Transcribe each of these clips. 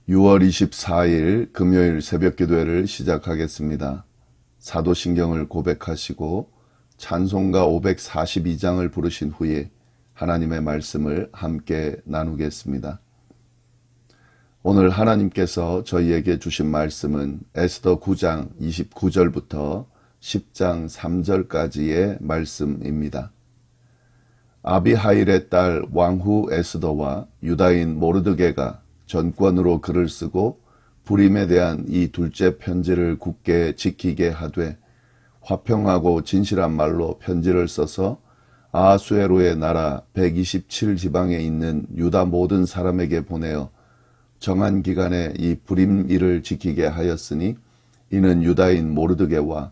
6월 24일 금요일 새벽기도회를 시작하겠습니다. 사도신경을 고백하시고 찬송가 542장을 부르신 후에 하나님의 말씀을 함께 나누겠습니다. 오늘 하나님께서 저희에게 주신 말씀은 에스더 9장 29절부터 10장 3절까지의 말씀입니다. 아비하일의 딸 왕후 에스더와 유다인 모르드게가 전권으로 글을 쓰고 불임에 대한 이 둘째 편지를 굳게 지키게 하되 화평하고 진실한 말로 편지를 써서 아하수에로의 나라 127지방에 있는 유다 모든 사람에게 보내어 정한 기간에 이 불임 일을 지키게 하였으니 이는 유다인 모르드게와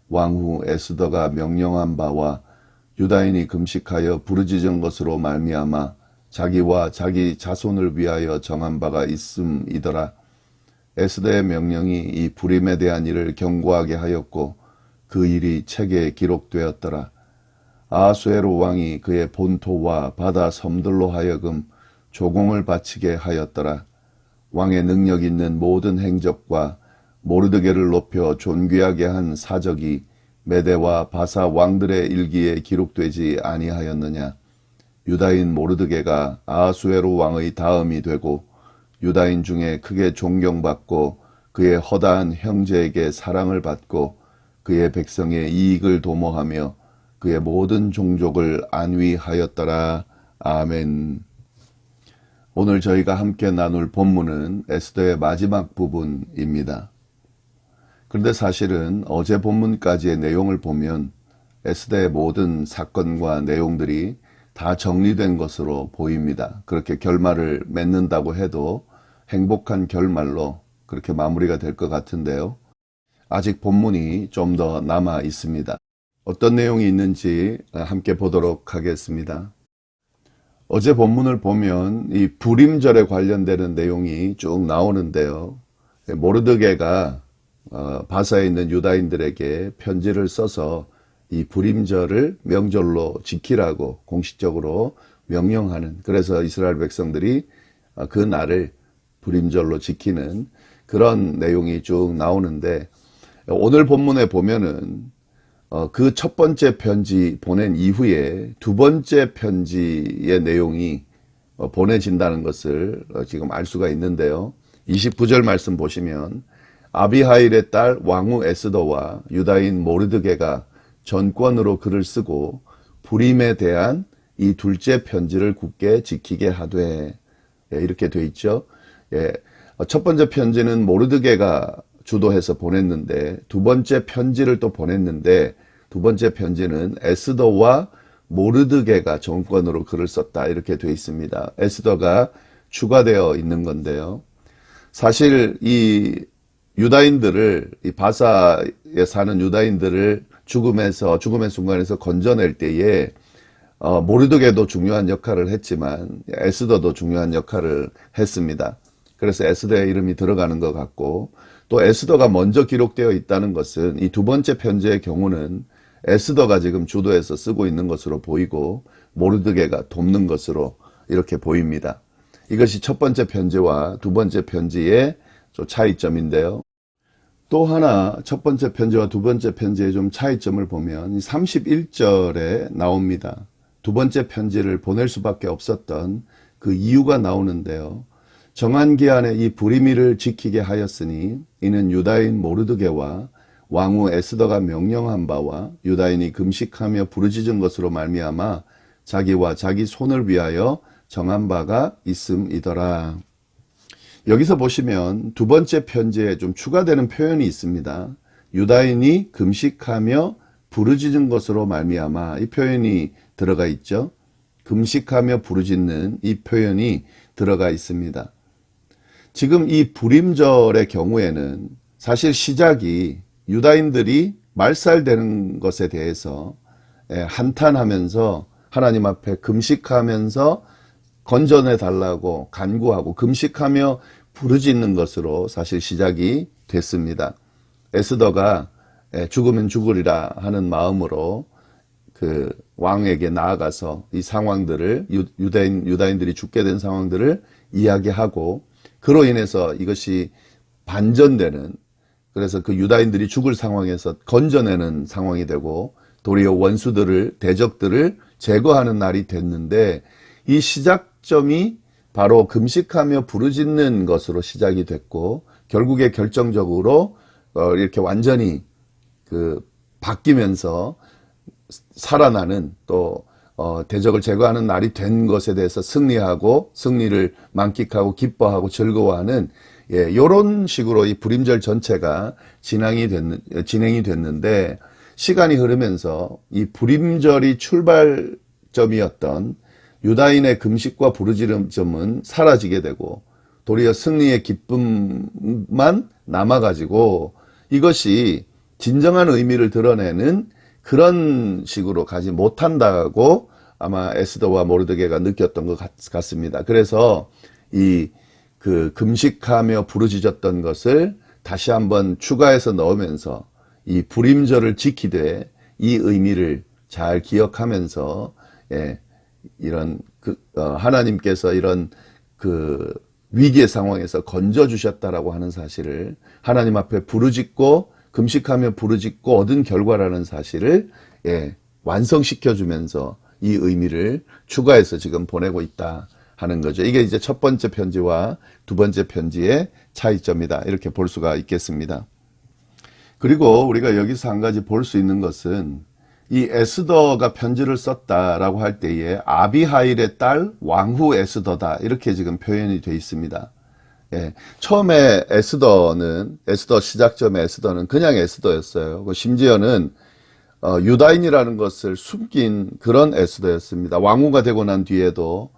왕후 에스더가 명령한 바와 유다인이 금식하여 부르짖은 것으로 말미암아 자기와 자기 자손을 위하여 정한 바가 있음이더라. 에스더의 명령이 이 불임에 대한 일을 경고하게 하였고 그 일이 책에 기록되었더라. 아하수에로 왕이 그의 본토와 바다 섬들로 하여금 조공을 바치게 하였더라. 왕의 능력 있는 모든 행적과 모르드게를 높여 존귀하게 한 사적이 메대와 바사 왕들의 일기에 기록되지 아니하였느냐. 유다인 모르드게가 아하수에로 왕의 다음이 되고 유다인 중에 크게 존경받고 그의 허다한 형제에게 사랑을 받고 그의 백성의 이익을 도모하며 그의 모든 종족을 안위하였더라. 아멘. 오늘 저희가 함께 나눌 본문은 에스더의 마지막 부분입니다. 그런데 사실은 어제 본문까지의 내용을 보면 에스더의 모든 사건과 내용들이 다 정리된 것으로 보입니다. 그렇게 결말을 맺는다고 해도 행복한 결말로 그렇게 마무리가 될 것 같은데요. 아직 본문이 좀 더 남아 있습니다. 어떤 내용이 있는지 함께 보도록 하겠습니다. 어제 본문을 보면 이 불임절에 관련되는 내용이 쭉 나오는데요. 모르드게가 바사에 있는 유다인들에게 편지를 써서 이 불임절을 명절로 지키라고 공식적으로 명령하는, 그래서 이스라엘 백성들이 그 날을 불임절로 지키는 그런 내용이 쭉 나오는데, 오늘 본문에 보면은 그 첫 번째 편지 보낸 이후에 두 번째 편지의 내용이 보내진다는 것을 지금 알 수가 있는데요. 29절 말씀 보시면 아비하일의 딸 왕후 에스더와 유다인 모르드게가 전권으로 글을 쓰고 불임에 대한 이 둘째 편지를 굳게 지키게 하되, 이렇게 돼 있죠. 첫 번째 편지는 모르드게가 주도해서 보냈는데 두 번째 편지를 또 보냈는데 두 번째 편지는 에스더와 모르드게가 전권으로 글을 썼다, 이렇게 돼 있습니다. 에스더가 추가되어 있는 건데요. 사실 이 유다인들을, 이 바사에 사는 유다인들을 죽음의 순간에서 건져낼 때에 모르드게도 중요한 역할을 했지만 에스더도 중요한 역할을 했습니다. 그래서 에스더의 이름이 들어가는 것 같고, 또 에스더가 먼저 기록되어 있다는 것은 이 두 번째 편지의 경우는 에스더가 지금 주도해서 쓰고 있는 것으로 보이고 모르드게가 돕는 것으로 이렇게 보입니다. 이것이 첫 번째 편지와 두 번째 편지의 차이점인데요. 또 하나 첫 번째 편지와 두 번째 편지의 좀 차이점을 보면 31절에 나옵니다. 두 번째 편지를 보낼 수밖에 없었던 그 이유가 나오는데요. 정한 기한에 이 불임일을 지키게 하였으니 이는 유다인 모르드게와 왕후 에스더가 명령한 바와 유다인이 금식하며 부르짖은 것으로 말미암아 자기와 자기 손을 위하여 정한 바가 있음이더라. 여기서 보시면 두 번째 편지에 좀 추가되는 표현이 있습니다. 유다인이 금식하며 부르짖은 것으로 말미암아, 이 표현이 들어가 있죠. 금식하며 부르짖는 이 표현이 들어가 있습니다. 지금 이 불임절의 경우에는 사실 시작이 유다인들이 말살되는 것에 대해서 한탄하면서 하나님 앞에 금식하면서 건져내 달라고 간구하고 금식하며 부르짖는 것으로 사실 시작이 됐습니다. 에스더가 죽으면 죽으리라 하는 마음으로 그 왕에게 나아가서 이 상황들을 유다인들이 죽게 된 상황들을 이야기하고 그로 인해서 이것이 반전되는, 그래서 그 유다인들이 죽을 상황에서 건져내는 상황이 되고 도리어 원수들을, 대적들을 제거하는 날이 됐는데, 이 시작점이 바로 금식하며 부르짖는 것으로 시작이 됐고 결국에 결정적으로 이렇게 완전히 바뀌면서 살아나는, 또 대적을 제거하는 날이 된 것에 대해서 승리하고 승리를 만끽하고 기뻐하고 즐거워하는, 이런 식으로 이 불임절 전체가 진행이 됐는데, 시간이 흐르면서 이 불임절이 출발점이었던 유다인의 금식과 부르짖음은 사라지게 되고 도리어 승리의 기쁨만 남아가지고 이것이 진정한 의미를 드러내는 그런 식으로 가지 못한다고 아마 에스더와 모르드게가 느꼈던 것 같습니다. 그래서 금식하며 부르짖었던 것을 다시 한번 추가해서 넣으면서 이 불임절을 지키되 이 의미를 잘 기억하면서, 이런 하나님께서 이런 위기의 상황에서 건져 주셨다라고 하는 사실을, 하나님 앞에 부르짖고 금식하며 부르짖고 얻은 결과라는 사실을 완성시켜 주면서 이 의미를 추가해서 지금 보내고 있다 하는 거죠. 이게 이제 첫 번째 편지와 두 번째 편지의 차이점이다, 이렇게 볼 수가 있겠습니다. 그리고 우리가 여기서 한 가지 볼 수 있는 것은, 이 에스더가 편지를 썼다라고 할 때에 아비하일의 딸 왕후 에스더다, 이렇게 지금 표현이 되어 있습니다. 처음에 에스더 시작점의 에스더는 그냥 에스더였어요. 심지어는 유다인이라는 것을 숨긴 그런 에스더였습니다. 왕후가 되고 난 뒤에도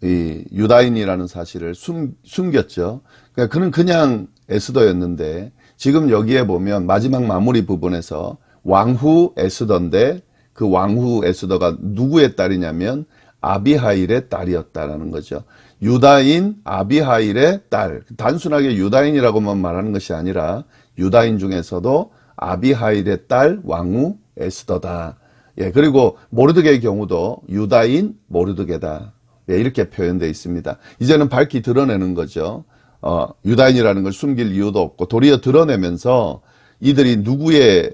이 유다인이라는 사실을 숨겼죠. 그러니까 그는 그냥 에스더였는데, 지금 여기에 보면 마지막 마무리 부분에서 왕후 에스더인데, 그 왕후 에스더가 누구의 딸이냐면 아비하일의 딸이었다라는 거죠. 유다인 아비하일의 딸. 단순하게 유다인이라고만 말하는 것이 아니라 유다인 중에서도 아비하일의 딸 왕후 에스더다. 그리고 모르드게의 경우도 유다인 모르드게다. 이렇게 표현되어 있습니다. 이제는 밝히 드러내는 거죠. 유다인이라는 걸 숨길 이유도 없고 도리어 드러내면서 이들이 누구의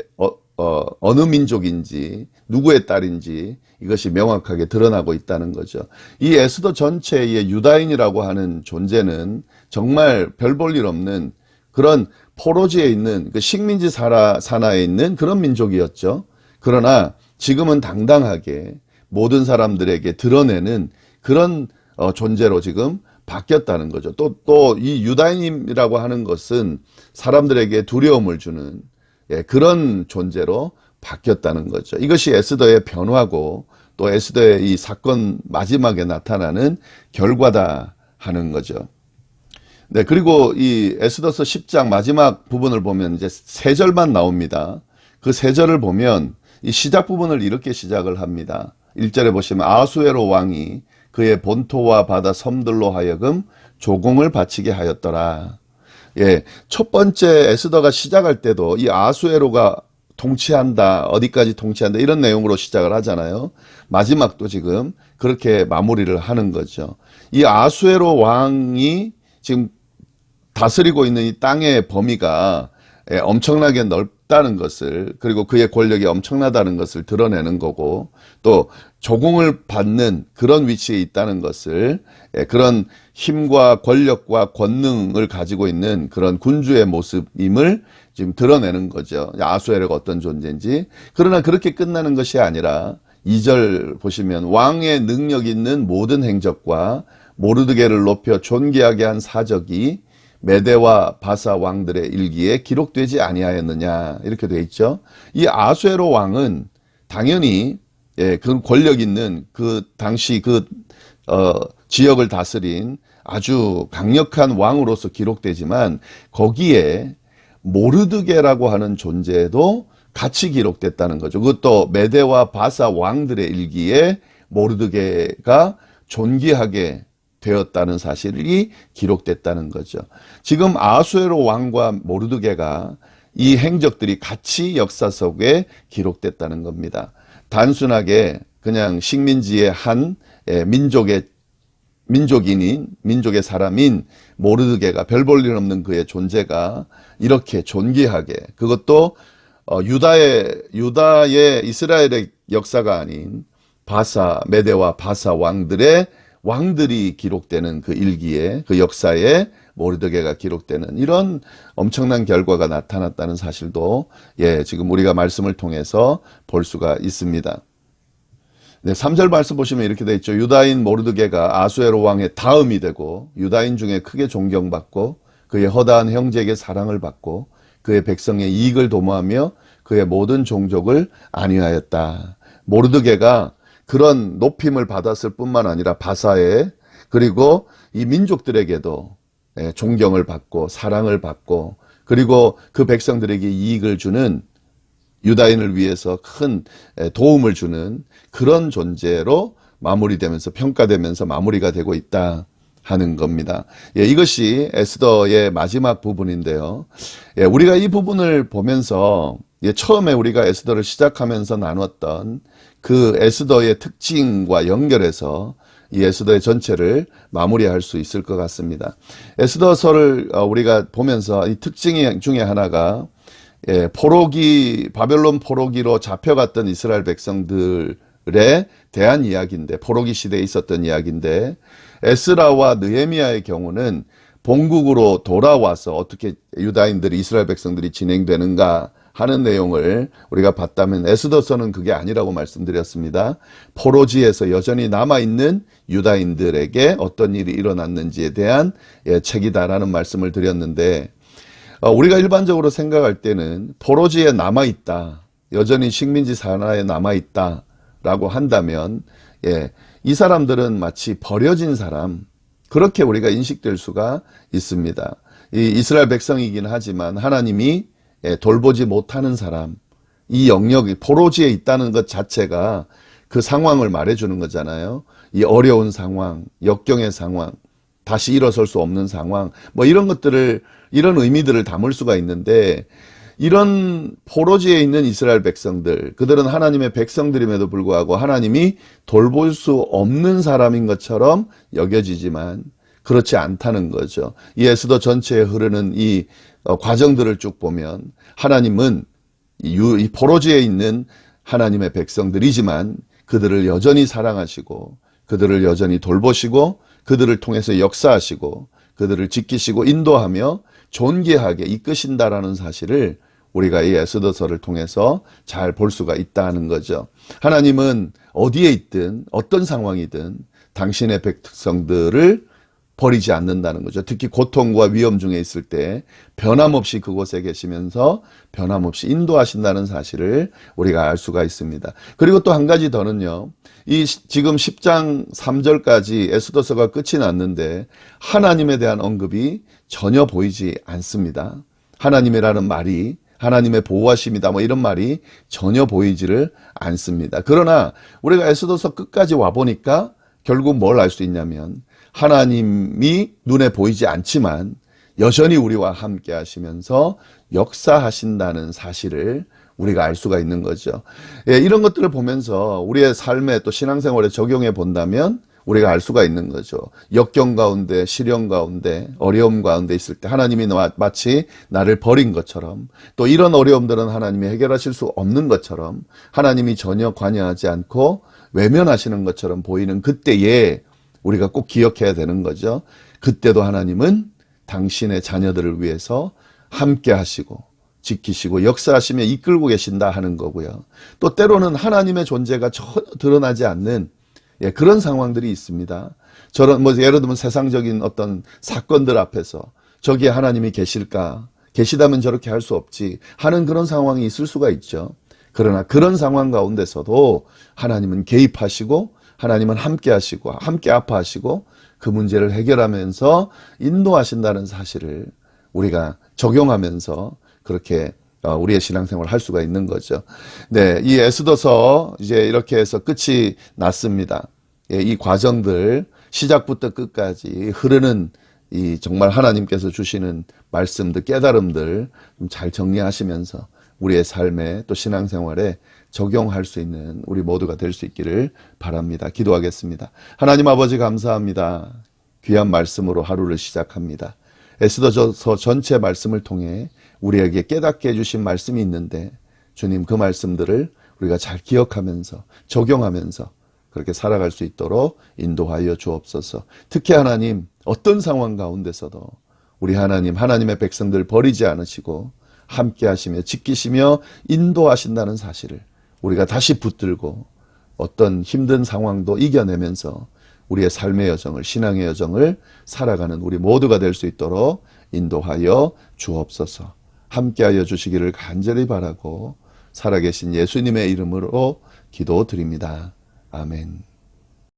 어느 민족인지 누구의 딸인지 이것이 명확하게 드러나고 있다는 거죠. 이 에스더 전체의 유다인이라고 하는 존재는 정말 별 볼 일 없는 그런 포로지에 있는 식민지 산하에 있는 그런 민족이었죠. 그러나 지금은 당당하게 모든 사람들에게 드러내는 그런 존재로 지금 바뀌었다는 거죠. 또 이 유다인이라고 하는 것은 사람들에게 두려움을 주는 그런 존재로 바뀌었다는 거죠. 이것이 에스더의 변화고 또 에스더의 이 사건 마지막에 나타나는 결과다 하는 거죠. 그리고 이 에스더서 10장 마지막 부분을 보면 이제 세 절만 나옵니다. 그 세 절을 보면 이 시작 부분을 이렇게 시작을 합니다. 1절에 보시면 아수에로 왕이 그의 본토와 바다 섬들로 하여금 조공을 바치게 하였더라. 첫 번째 에스더가 시작할 때도 이 아수에로가 통치한다, 어디까지 통치한다, 이런 내용으로 시작을 하잖아요. 마지막도 지금 그렇게 마무리를 하는 거죠. 이 아수에로 왕이 지금 다스리고 있는 이 땅의 범위가 엄청나게 넓다는 것을, 그리고 그의 권력이 엄청나다는 것을 드러내는 거고, 또 조공을 받는 그런 위치에 있다는 것을, 그런 힘과 권력과 권능을 가지고 있는 그런 군주의 모습임을 지금 드러내는 거죠. 아수에로가 어떤 존재인지. 그러나 그렇게 끝나는 것이 아니라 2절 보시면 왕의 능력 있는 모든 행적과 모르드게를 높여 존귀하게 한 사적이 메대와 바사 왕들의 일기에 기록되지 아니하였느냐, 이렇게 되어 있죠. 이 아수에로 왕은 당연히 그 권력 있는 그 당시 지역을 다스린 아주 강력한 왕으로서 기록되지만 거기에 모르드게라고 하는 존재도 같이 기록됐다는 거죠. 그것도 메대와 바사 왕들의 일기에 모르드게가 존귀하게 되었다는 사실이 기록됐다는 거죠. 지금 아수에로 왕과 모르드게가 이 행적들이 같이 역사 속에 기록됐다는 겁니다. 단순하게 그냥 식민지의 한 민족의 민족의 사람인 모르드게가 별 볼 일 없는 그의 존재가 이렇게 존귀하게, 그것도 유다의 이스라엘의 역사가 아닌 메대와 바사 왕들이 기록되는 그 일기에, 그 역사에 모르드게가 기록되는 이런 엄청난 결과가 나타났다는 사실도 지금 우리가 말씀을 통해서 볼 수가 있습니다. 네, 3절 말씀 보시면 이렇게 되어 있죠. 유다인 모르드게가 아수에로 왕의 다음이 되고 유다인 중에 크게 존경받고 그의 허다한 형제에게 사랑을 받고 그의 백성의 이익을 도모하며 그의 모든 종족을 안위하였다. 모르드게가 그런 높임을 받았을 뿐만 아니라 바사에, 그리고 이 민족들에게도 존경을 받고 사랑을 받고, 그리고 그 백성들에게 이익을 주는, 유다인을 위해서 큰 도움을 주는 그런 존재로 마무리되면서, 평가되면서 마무리가 되고 있다 하는 겁니다. 이것이 에스더의 마지막 부분인데요. 우리가 이 부분을 보면서 처음에 우리가 에스더를 시작하면서 나눴던 그 에스더의 특징과 연결해서 이 에스더의 전체를 마무리할 수 있을 것 같습니다. 에스더서를 우리가 보면서 이 특징 중에 하나가 바벨론 포로기로 잡혀갔던 이스라엘 백성들에 대한 이야기인데, 포로기 시대에 있었던 이야기인데, 에스라와 느헤미야의 경우는 본국으로 돌아와서 어떻게 유다인들이, 이스라엘 백성들이 진행되는가 하는 내용을 우리가 봤다면, 에스더서는 그게 아니라고 말씀드렸습니다. 포로지에서 여전히 남아있는 유다인들에게 어떤 일이 일어났는지에 대한 책이다라는 말씀을 드렸는데, 우리가 일반적으로 생각할 때는 포로지에 남아있다, 여전히 식민지 산하에 남아있다 라고 한다면 이 사람들은 마치 버려진 사람, 그렇게 우리가 인식될 수가 있습니다. 이 이스라엘 백성이긴 하지만 하나님이 돌보지 못하는 사람, 이 영역이 포로지에 있다는 것 자체가 그 상황을 말해주는 거잖아요. 이 어려운 상황, 역경의 상황, 다시 일어설 수 없는 상황, 이런 것들을, 이런 의미들을 담을 수가 있는데, 이런 포로지에 있는 이스라엘 백성들, 그들은 하나님의 백성들임에도 불구하고 하나님이 돌볼 수 없는 사람인 것처럼 여겨지지만 그렇지 않다는 거죠. 이 에스더 전체에 흐르는 이 과정들을 쭉 보면 하나님은 이 포로지에 있는 하나님의 백성들이지만 그들을 여전히 사랑하시고 그들을 여전히 돌보시고 그들을 통해서 역사하시고 그들을 지키시고 인도하며 존귀하게 이끄신다라는 사실을 우리가 이 에스더서를 통해서 잘 볼 수가 있다는 거죠. 하나님은 어디에 있든 어떤 상황이든 당신의 백성들을 버리지 않는다는 거죠. 특히 고통과 위험 중에 있을 때 변함없이 그곳에 계시면서 변함없이 인도하신다는 사실을 우리가 알 수가 있습니다. 그리고 또 한 가지 더는요. 지금 10장 3절까지 에스더서가 끝이 났는데 하나님에 대한 언급이 전혀 보이지 않습니다. 하나님이라는 말이, 하나님의 보호하심이다 이런 말이 전혀 보이지를 않습니다. 그러나 우리가 에스더서 끝까지 와보니까 결국 뭘 알 수 있냐면 하나님이 눈에 보이지 않지만 여전히 우리와 함께 하시면서 역사하신다는 사실을 우리가 알 수가 있는 거죠. 이런 것들을 보면서 우리의 삶에 또 신앙생활에 적용해 본다면 우리가 알 수가 있는 거죠. 역경 가운데, 시련 가운데, 어려움 가운데 있을 때 하나님이 마치 나를 버린 것처럼, 또 이런 어려움들은 하나님이 해결하실 수 없는 것처럼 하나님이 전혀 관여하지 않고 외면하시는 것처럼 보이는 그때에 우리가 꼭 기억해야 되는 거죠. 그때도 하나님은 당신의 자녀들을 위해서 함께 하시고 지키시고 역사하시며 이끌고 계신다 하는 거고요. 또 때로는 하나님의 존재가 전혀 드러나지 않는 그런 상황들이 있습니다. 예를 들면 세상적인 어떤 사건들 앞에서 저기에 하나님이 계실까? 계시다면 저렇게 할 수 없지 하는 그런 상황이 있을 수가 있죠. 그러나 그런 상황 가운데서도 하나님은 개입하시고 하나님은 함께 하시고 함께 아파하시고 그 문제를 해결하면서 인도하신다는 사실을 우리가 적용하면서 그렇게 우리의 신앙생활을 할 수가 있는 거죠. 네, 이 에스더서 이제 이렇게 해서 끝이 났습니다. 이 과정들 시작부터 끝까지 흐르는 이 정말 하나님께서 주시는 말씀들, 깨달음들 좀 잘 정리하시면서 우리의 삶에 또 신앙생활에 적용할 수 있는 우리 모두가 될 수 있기를 바랍니다. 기도하겠습니다. 하나님 아버지 감사합니다. 귀한 말씀으로 하루를 시작합니다. 에스더서 전체 말씀을 통해 우리에게 깨닫게 해주신 말씀이 있는데 주님 그 말씀들을 우리가 잘 기억하면서 적용하면서 그렇게 살아갈 수 있도록 인도하여 주옵소서. 특히 하나님 어떤 상황 가운데서도 우리 하나님의 백성들 버리지 않으시고 함께 하시며 지키시며 인도하신다는 사실을 우리가 다시 붙들고 어떤 힘든 상황도 이겨내면서 우리의 삶의 여정을, 신앙의 여정을 살아가는 우리 모두가 될 수 있도록 인도하여 주옵소서. 함께하여 주시기를 간절히 바라고 살아계신 예수님의 이름으로 기도드립니다. 아멘.